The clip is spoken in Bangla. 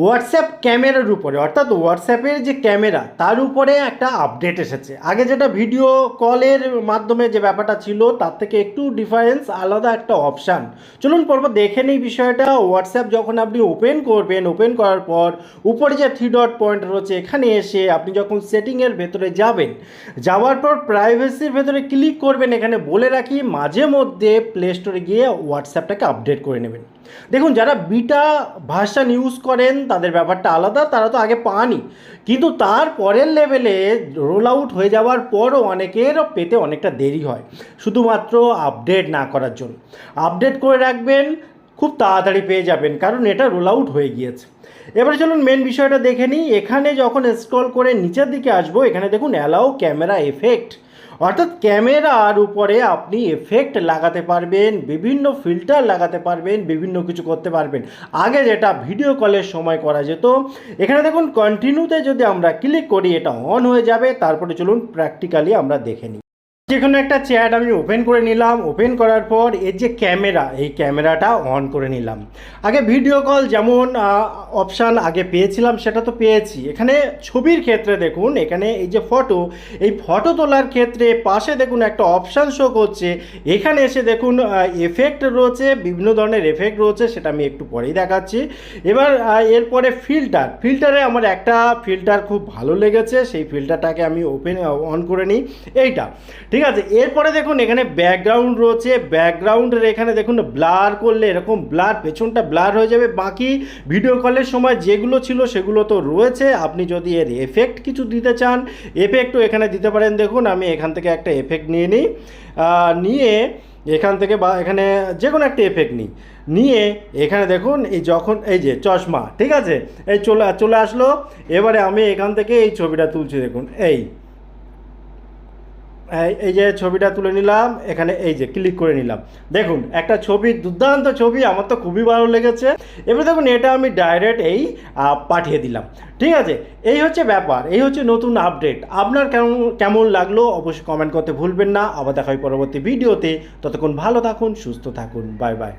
হোয়াটসঅ্যাপ ক্যামেরার উপরে, অর্থাৎ হোয়াটসঅ্যাপের যে ক্যামেরা তার উপরে একটা আপডেট এসেছে। আগে যেটা ভিডিও কলের মাধ্যমে যে ব্যাপারটা ছিল তার থেকে একটু ডিফারেন্স, আলাদা একটা অপশান। চলুন পরপর দেখে নিই বিষয়টা। হোয়াটসঅ্যাপ যখন আপনি ওপেন করবেন, ওপেন করার পর উপরে যে 3 ডট পয়েন্ট রয়েছে এখানে এসে আপনি যখন সেটিংয়ের ভেতরে যাবেন, যাওয়ার পর প্রাইভেসির ভেতরে ক্লিক করবেন। এখানে বলে রাখি মাঝে মধ্যে প্লে স্টোরে গিয়ে হোয়াটসঅ্যাপটাকে আপডেট করে নেবেন। দেখুন, যারা বিটা ভার্সন ইউজ করেন তাদের ব্যাপারটা আলাদা, তারা তো আগে পানই, কিন্তু তার পরের লেভেলে রোল আউট হয়ে যাওয়ার পরও অনেকের পেতে অনেকটা দেরি হয়, শুধুমাত্র আপডেট না করার জন্য। আপডেট করে রাখবেন, খুব তাড়াতাড়ি পেয়ে যাবেন, কারণ এটা রোল আউট হয়ে গিয়েছে। এবারে চলুন মেন বিষয়টা দেখে নিই। এখানে যখন স্ক্রল করে নিচের দিকে আসবো, এখানে দেখুন অ্যালাউ ক্যামেরা এফেক্ট, অর্থাৎ ক্যামেরার উপরে আপনি এফেক্ট লাগাতে পারবেন, বিভিন্ন ফিল্টার লাগাতে পারবেন, বিভিন্ন কিছু করতে পারবেন। আগে যেটা ভিডিও কলের সময় করা যেত, এখানে দেখুন কন্টিনিউতে যদি আমরা ক্লিক করি এটা অন হয়ে যাবে। তারপরে চলুন প্র্যাকটিক্যালি আমরা দেখে নিই। যে কোনো একটা চ্যাট আমি ওপেন করে নিলাম, ওপেন করার পর এর যে ক্যামেরা, এই ক্যামেরাটা অন করে নিলাম। আগে ভিডিও কল যেমন অপশান আগে পেয়েছিলাম সেটা তো পেয়েছি। এখানে ছবির ক্ষেত্রে দেখুন, এখানে এই যে ফটো, এই ফটো তোলার ক্ষেত্রে পাশে দেখুন একটা অপশান শো করছে। এখানে এসে দেখুন এফেক্ট রয়েছে, বিভিন্ন ধরনের এফেক্ট রয়েছে, সেটা আমি একটু পরেই দেখাচ্ছি। এবার এরপরে ফিল্টারে আমার একটা ফিল্টার খুব ভালো লেগেছে, সেই ফিল্টারটাকে আমি অন করে নিই, এইটা ঠিক আছে। এরপরে দেখুন এখানে ব্যাকগ্রাউন্ড রয়েছে, ব্যাকগ্রাউন্ডের এখানে দেখুন ব্লার করলে এরকম ব্লার, পেছনটা ব্লার হয়ে যাবে। বাকি ভিডিও কলের সময় যেগুলো ছিল সেগুলো তো রয়েছে। আপনি যদি এর এফেক্ট কিছু দিতে চান, এফেক্টও এখানে দিতে পারেন। দেখুন আমি এখান থেকে একটা এফেক্ট নিয়ে নিই, নিয়ে এখান থেকে বা এখানে যে কোনো একটা এফেক্ট নিয়ে এখানে দেখুন এই যখন এই যে চশমা, ঠিক আছে, এই চলে আসলো। এবারে আমি এখান থেকে এই ছবিটা তুলছি, দেখুন এই যে ছবিটা তুলে নিলাম, এখানে এই যে ক্লিক করে নিলাম। দেখুন একটা ছবি, দুর্দান্ত ছবি, আমার তো খুবই ভালো লেগেছে। এবার দেখুন এটা আমি ডাইরেক্ট পাঠিয়ে দিলাম, ঠিক আছে। এই হচ্ছে ব্যাপার, এই হচ্ছে নতুন আপডেট। আপনার কেমন লাগলো অবশ্যই কমেন্ট করতে ভুলবেন না। আবার দেখা হয় পরবর্তী ভিডিওতে। ততক্ষণ ভালো থাকুন, সুস্থ থাকুন, বাই বাই।